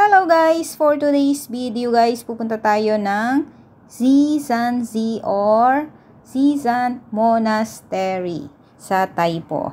Hello guys! For today's video guys, pupunta tayo ng Xizanzi or Xizan Monastery sa Taipo.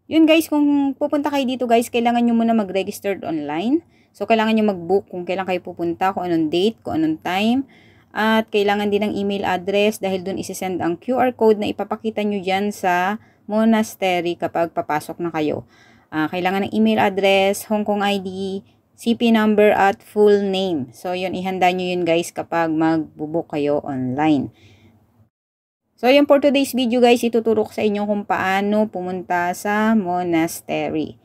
Yun guys, kung pupunta kayo dito guys, kailangan nyo muna mag-registered online. So kailangan nyo mag-book kung kailan kayo pupunta, kung anong date, kung anong time. At kailangan din ng email address dahil dun isesend ang QR code na ipapakita nyo dyan sa monastery kapag papasok na kayo. Kailangan ng email address, Hong Kong ID, CP number at full name. So, yun, ihanda nyo yun guys kapag magbubook kayo online. So, yun for today's video guys, ituturo ko sa inyo kung paano pumunta sa monastery.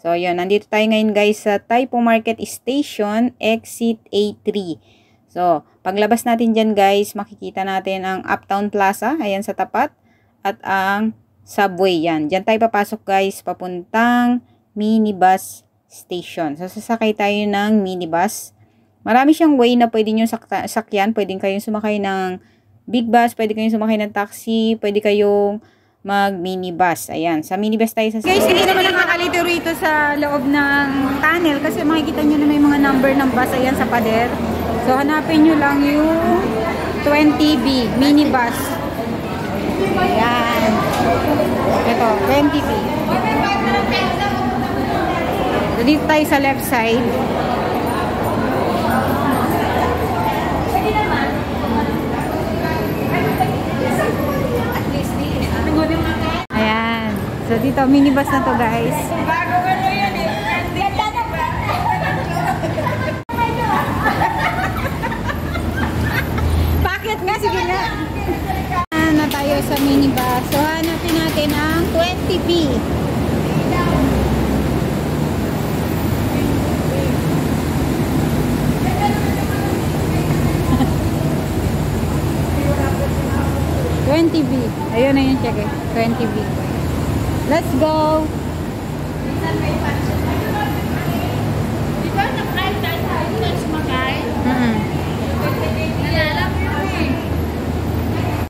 So, yun, nandito tayo ngayon guys sa Taipo Market Station, exit A3. So, paglabas natin dyan guys, makikita natin ang Uptown Plaza, ayan sa tapat, at ang subway yan. Dyan tayo papasok guys, papuntang minibus station. So, sasakay tayo ng minibus. Marami siyang way na pwede nyo sakyan. Pwede kayong sumakay ng big bus, pwede kayong sumakay ng taxi, pwede kayong mag-minibus. Ayan, sa minibus tayo sasakay. Guys, hindi naman nakakalito rito sa loob ng tunnel kasi makikita nyo na may mga number ng bus. Ayan, sa pader. So, hanapin nyo lang yung 20B, minibus. Ayan. Ito, 20B. So, dito tayo sa left side. Ayan. So, dito, minibus na to guys. Bakit nga? Sige nga. Na tayo sa minibus. So, hanapin natin ang 20B. B. Ayun na yung check eh. 20B. Let's go!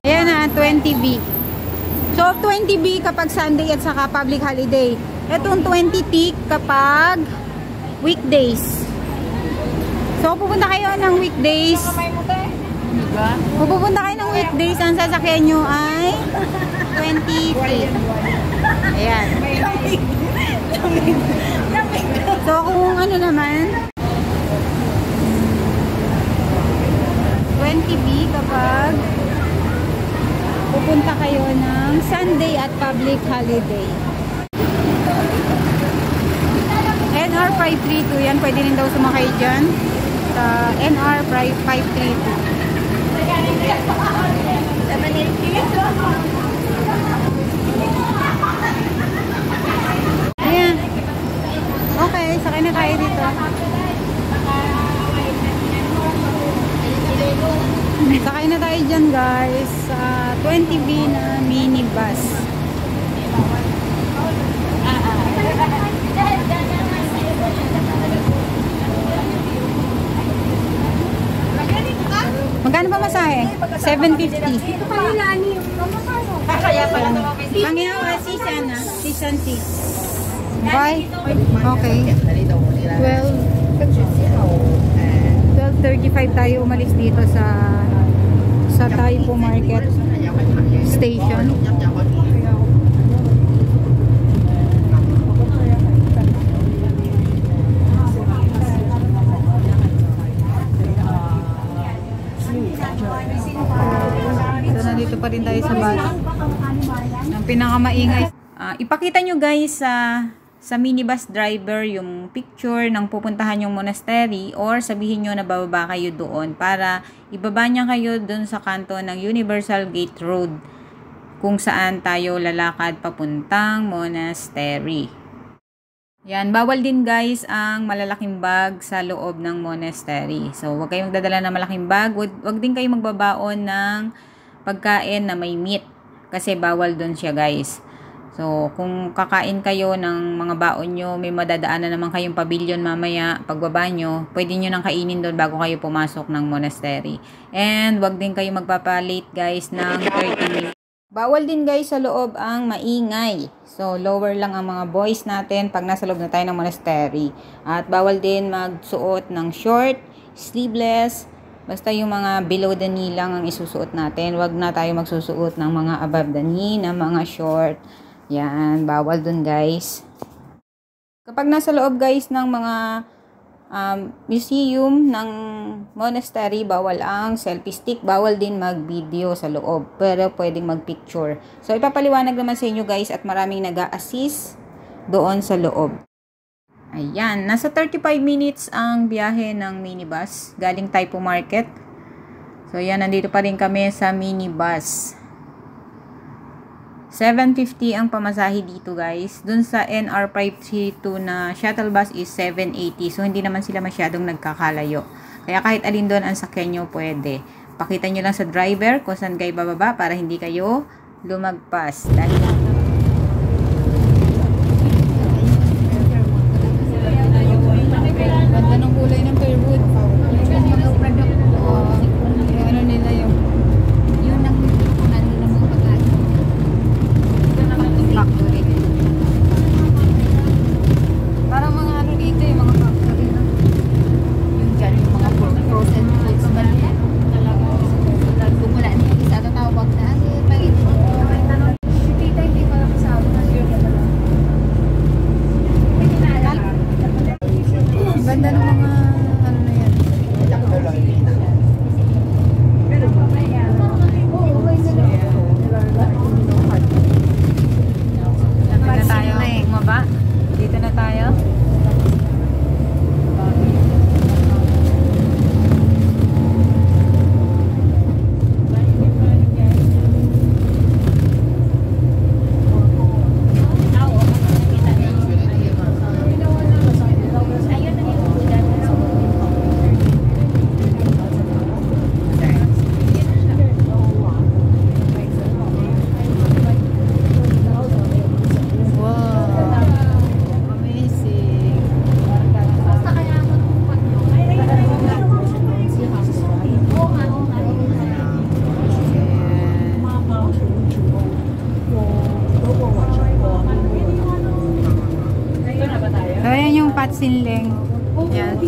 Ayan na, 20B. So, 20B kapag Sunday at saka public holiday. Itong 20T kapag weekdays. So, pupunta kayo ng weekdays. Kung pupunta kayo ng weekdays, ang sasakyan nyo ay 20 feet. Ayan. So, kung ano naman, 20B kapag pupunta kayo ng Sunday at public holiday. NR 532, yan. Pwede rin daw sumakay dyan. Sa NR 532. Ayan. Okay, sakay na tayo dito. Sakay na tayo dyan guys sa 20B na minibus. Magkano ba masahe? 750. Dito pa yung lani. Mangyaw ka, season 6. Bye. Okay. 12:35 tayo umalis dito sa Taipo Market Station. So, nandito pa rin tayo sa bus. Ang pinakamaingay. Ipakita nyo guys sa minibus driver yung picture ng pupuntahan yung monastery or sabihin nyo na bababa kayo doon para ibaba niya kayo doon sa kanto ng Universal Gate Road kung saan tayo lalakad papuntang monastery. Yan, bawal din guys ang malalaking bag sa loob ng monastery. So, huwag kayong dadala ng malaking bag. Huwag din kayong magbabaon ng pagkain na may meat. Kasi bawal doon siya guys. So, kung kakain kayo ng mga baon nyo, may madadaanan naman kayong pavilion mamaya, pagbaba nyo, pwede nyo nang kainin doon bago kayo pumasok ng monastery. And, huwag din kayo magpapalate guys ng 30 minutes. Bawal din guys sa loob ang maingay. So, lower lang ang mga boys natin pag nasa loob na tayo ng monastery. At bawal din magsuot ng short, sleeveless. Basta yung mga below the knee lang ang isusuot natin. Huwag na tayo magsusuot ng mga above the knee na mga short. Yan, bawal dun guys. Kapag nasa loob guys ng mga museum ng monastery, bawal ang selfie stick, bawal din mag-video sa loob, pero pwedeng mag-picture. So, ipapaliwanag naman sa inyo guys at maraming nag-a-assist doon sa loob. Ayan, nasa 35 minutes ang biyahe ng minibus galing Taipo Market. So, yan, nandito pa rin kami sa minibus. 750 ang pamasahe dito guys. Dun sa NR 532 na shuttle bus is 780. So, hindi naman sila masyadong nagkakalayo. Kaya kahit alin doon ang sakyan nyo, pwede. Pakita nyo lang sa driver kung saan kayo bababa para hindi kayo lumagpas. Dahil ganda ng kulay ng Fairwood. Ano nila yung factory. Parang mga ano dito yung mga factory na. Yung dyan, yung mga frozen foods ba niya? Kung wala niya, isa ito tawag na. Si tita hindi pa lang kasama na siya. Ang ganda ng mga ano na yan. Dito na tayo. Patsinling. Yan.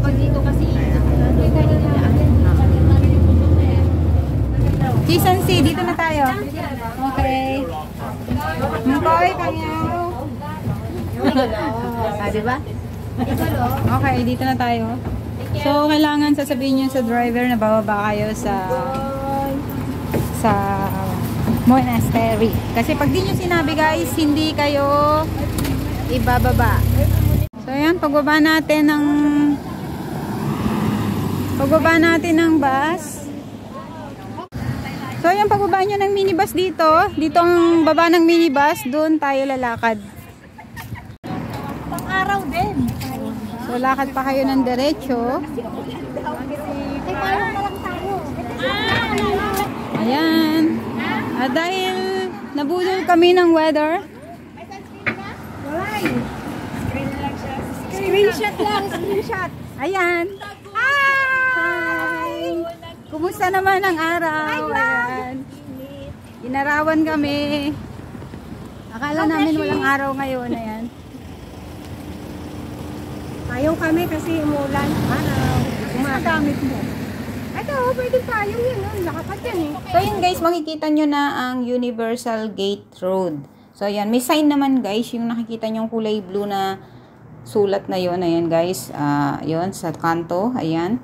Pag dito kasi G&C, dito na tayo. Okay. Mkoy, kanyaw. Diba? Okay, dito na tayo. So, kailangan sasabihin nyo sa driver na bababa kayo sa monastery. Kasi pag di nyo sinabi guys, hindi kayo ibababa. So ayan, pagbaba natin ng bus. So ayan, pagbaba nyo ng minibus dito ang baba ng minibus, doon tayo lalakad. Pang-araw din. So lakad pa kayo ng diretso. Ayan. At dahil nabudol kami ng weather, screenshot. Ayan. Hi! Kumusta naman ang araw? Ayan. Inarawan kami. Akala namin walang araw ngayon. Ayan. Ayaw kami kasi umulan. Araw. Gumagamit mo. Ito, pwede tayong yun. Nakapad yan eh. So yun guys, makikita nyo na ang Universal Gate Road. So ayan, may sign naman guys, yung nakikita nyo yung kulay blue na sulat na yon. Ayan guys, yon sa kanto. Ayan,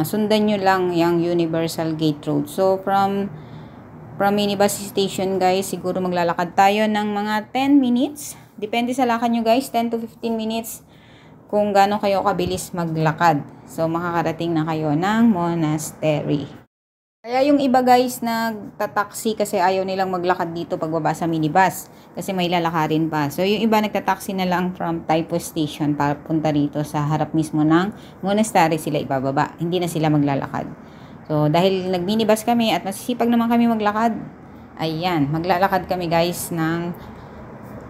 sundan nyo lang yung Universal Gate Road. So from minibus station guys, siguro maglalakad tayo ng mga 10 minutes. Depende sa lakad nyo guys, 10 to 15 minutes kung gaano kayo kabilis maglakad. So makakarating na kayo ng monastery. Kaya yung iba guys nagtataksi kasi ayaw nilang maglakad dito pagbaba sa minibus kasi may lalakarin pa. So yung iba nagtataksi na lang from Taipo Station para punta rito sa harap mismo ng monastery sila ibababa. Hindi na sila maglalakad. So dahil nag-minibus kami at masisipag naman kami maglakad, ayan, maglalakad kami guys ng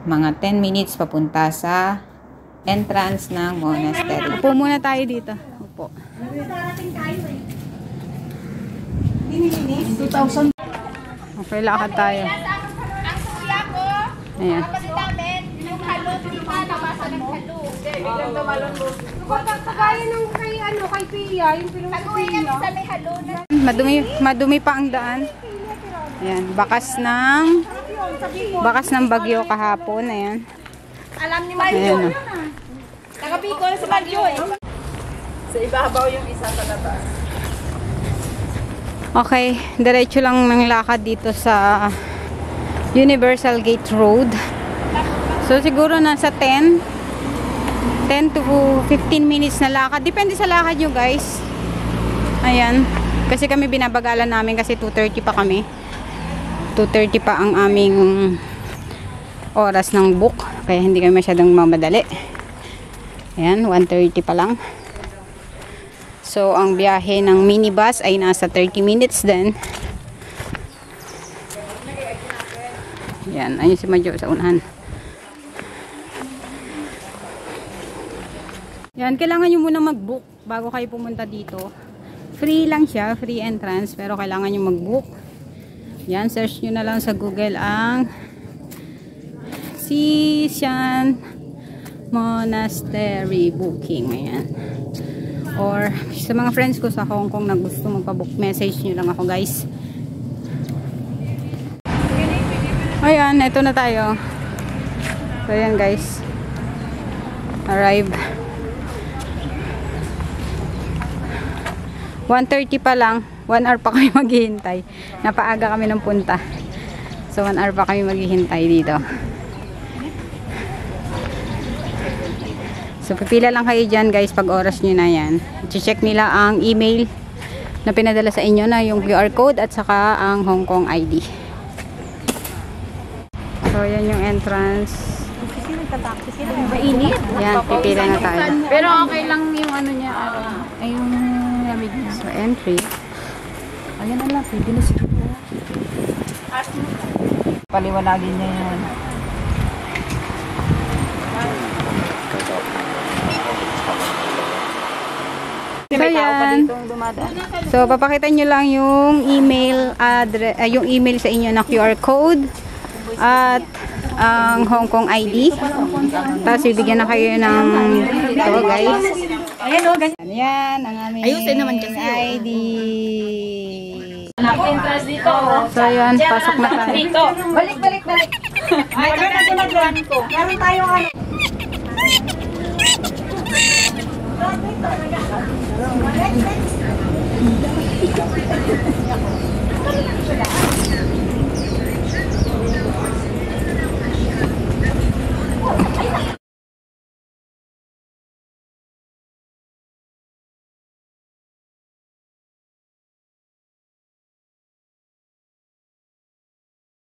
mga 10 minutes papunta sa entrance ng monastery. Upo muna tayo dito. Upo. 2,000. Okay, lakad tayo. Ang kuya ko, Ayan. kapatid namin, yung halo, dito nabasa ng halo. Biglang tumalon mo. Kagaya ng kay Pia, yung pinusuya. Sa may halo na. Madumi pa ang daan. Ayan, bakas ng bagyo kahapon. Ayan. Alam ni Mario. Ayan. Taga-Bicol si Mario eh. Sa ibabaw yung isa sa labas. Okay, diretso lang ng lakad dito sa Universal Gate Road. So siguro nasa 10 to 15 minutes na lakad. Depende sa lakad nyo guys. Ayan. Kasi kami binabagalan namin kasi 2:30 pa kami. 2:30 pa ang aming oras ng book. Kaya hindi kami masyadong mamadali. Ayan, 1:30 pa lang. So, ang biyahe ng minibus ay nasa 30 minutes din. Yan, ayun si Madjo sa unahan. Yan, kailangan nyo muna mag-book bago kayo pumunta dito. Free lang siya, free entrance, pero kailangan nyo mag-book. Yan, search nyo na lang sa Google ang Xisan Monastery booking. Ayan. Or sa mga friends ko sa Hong Kong na gusto magpa-book, message nyo lang ako guys. Ayan, ito na tayo. So ayan guys, arrive. 1:30 pa lang, 1 hour pa kami maghihintay. Napaaga kami ng punta. So 1 hour pa kami maghihintay dito. So, pipila lang kayo dyan guys pag oras nyo na yan. I-check nila ang email na pinadala sa inyo na yung QR code at saka ang Hong Kong ID. So, yan yung entrance. Mainit. Yan, pipila na tayo. Pero okay lang yung ano niya. Ay yung lamig niya. So, entry. Ayan na lang. Pwede na siguro. Paliwanagin niya yun. So, yan. So, papakita nyo lang yung email address, yung email sa inyo na QR code at ang Hong Kong ID. Tapos, bibigyan na kayo ng ito, guys. Ayan o, ganyan. Yan, ang aming Ayusin naman kasi, ID. Ako entrance dito. So, yan. Pasok na tayo. Dito. Balik. Ay, ko. Meron tayong ano.